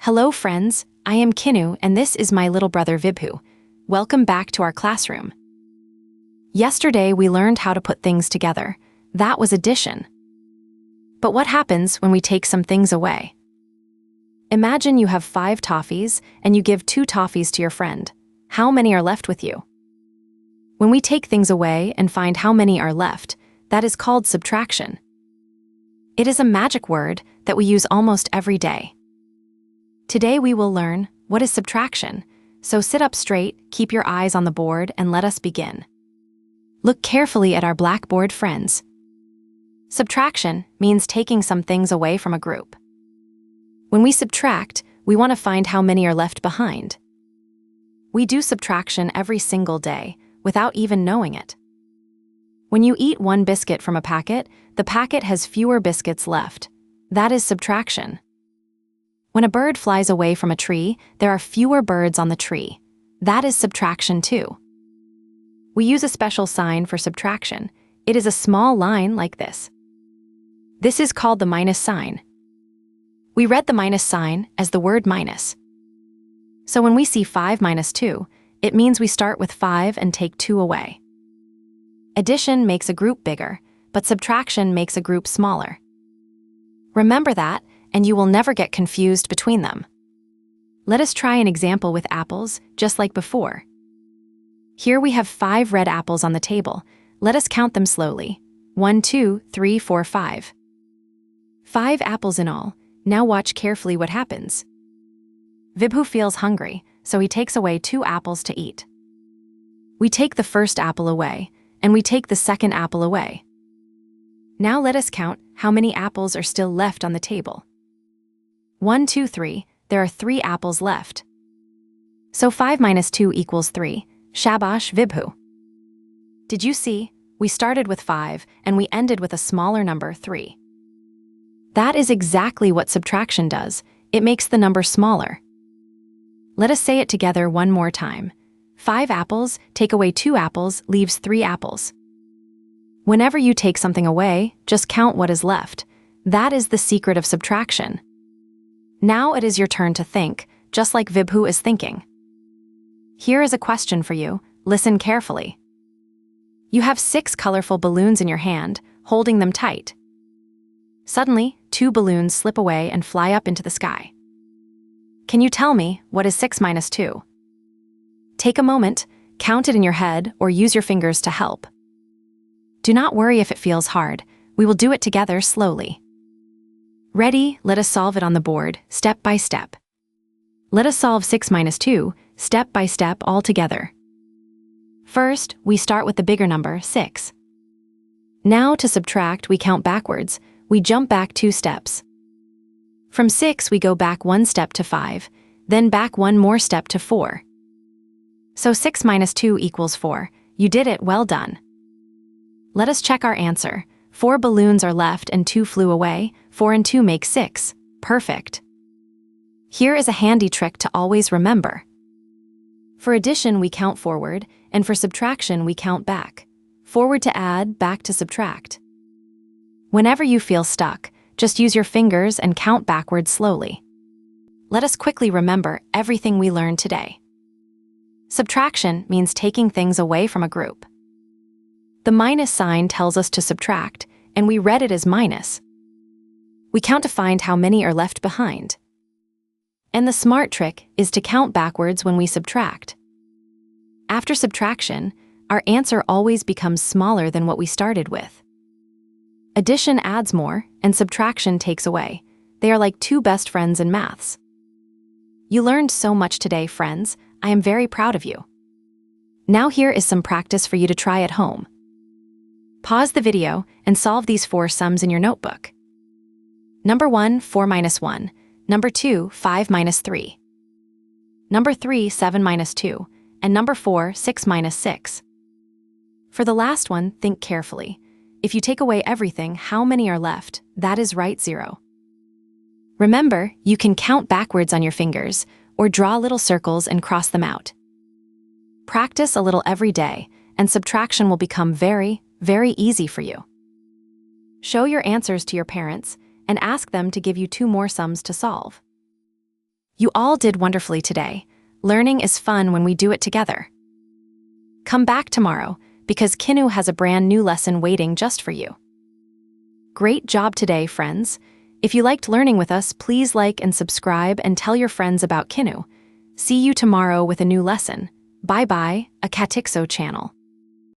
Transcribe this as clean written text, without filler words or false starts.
Hello friends, I am Kinnu and this is my little brother Vibhu. Welcome back to our classroom. Yesterday we learned how to put things together. That was addition. But what happens when we take some things away? Imagine you have 5 toffees and you give 2 toffees to your friend. How many are left with you? When we take things away and find how many are left, that is called subtraction. It is a magic word that we use almost every day. Today we will learn what is subtraction, so sit up straight, keep your eyes on the board, and let us begin. Look carefully at our blackboard, friends. Subtraction means taking some things away from a group. When we subtract, we want to find how many are left behind. We do subtraction every single day, without even knowing it. When you eat 1 biscuit from a packet, the packet has fewer biscuits left. That is subtraction. When a bird flies away from a tree, there are fewer birds on the tree. That is subtraction too. We use a special sign for subtraction. It is a small line like this. This is called the minus sign. We read the minus sign as the word minus. So when we see 5 minus 2, it means we start with 5 and take 2 away. Addition makes a group bigger, but subtraction makes a group smaller. Remember that, and you will never get confused between them. Let us try an example with apples, just like before. Here we have 5 red apples on the table. Let us count them slowly. 1, 2, 3, 4, 5. 5 apples in all. Now watch carefully what happens. Vibhu feels hungry, so he takes away 2 apples to eat. We take the first apple away, and we take the second apple away. Now let us count how many apples are still left on the table. 1, 2, 3, there are 3 apples left. So 5 minus 2 equals 3. Shabash, Vibhu. Did you see? We started with 5 and we ended with a smaller number, 3. That is exactly what subtraction does. It makes the number smaller. Let us say it together one more time. 5 apples, take away 2 apples, leaves 3 apples. Whenever you take something away, just count what is left. That is the secret of subtraction. Now it is your turn to think, just like Vibhu is thinking. Here is a question for you. Listen carefully. You have 6 colorful balloons in your hand, holding them tight. Suddenly, 2 balloons slip away and fly up into the sky. Can you tell me what is 6 minus 2? Take a moment, count it in your head, or use your fingers to help. Do not worry if it feels hard. We will do it together slowly. Ready? Let us solve it on the board, step by step. Let us solve 6 minus 2, step by step all together. First, we start with the bigger number, 6. Now to subtract, we count backwards. We jump back 2 steps. From 6, we go back 1 step to 5, then back 1 more step to 4. So 6 minus 2 equals 4. You did it, well done. Let us check our answer. 4 balloons are left and 2 flew away. 4 and 2 make 6. Perfect. Here is a handy trick to always remember. For addition, we count forward, and for subtraction, we count back. Forward to add, back to subtract. Whenever you feel stuck, just use your fingers and count backwards slowly. Let us quickly remember everything we learned today. Subtraction means taking things away from a group. The minus sign tells us to subtract, and we read it as minus. We count to find how many are left behind. And the smart trick is to count backwards when we subtract. After subtraction, our answer always becomes smaller than what we started with. Addition adds more, and subtraction takes away. They are like 2 best friends in maths. You learned so much today, friends. I am very proud of you. Now here is some practice for you to try at home. Pause the video and solve these 4 sums in your notebook. Number 1, 4 minus 1. Number 2, 5 minus 3. Number 3, 7 minus 2. And number 4, 6 minus 6. For the last one, think carefully. If you take away everything, how many are left? That is right, 0. Remember, you can count backwards on your fingers, or draw little circles and cross them out. Practice a little every day, and subtraction will become very, very easy for you. Show your answers to your parents and ask them to give you 2 more sums to solve. You all did wonderfully today. Learning is fun when we do it together. Come back tomorrow, because Kinnu has a brand new lesson waiting just for you. Great job today, friends. If you liked learning with us, please like and subscribe and tell your friends about Kinnu. See you tomorrow with a new lesson. Bye-bye, a Katixo channel.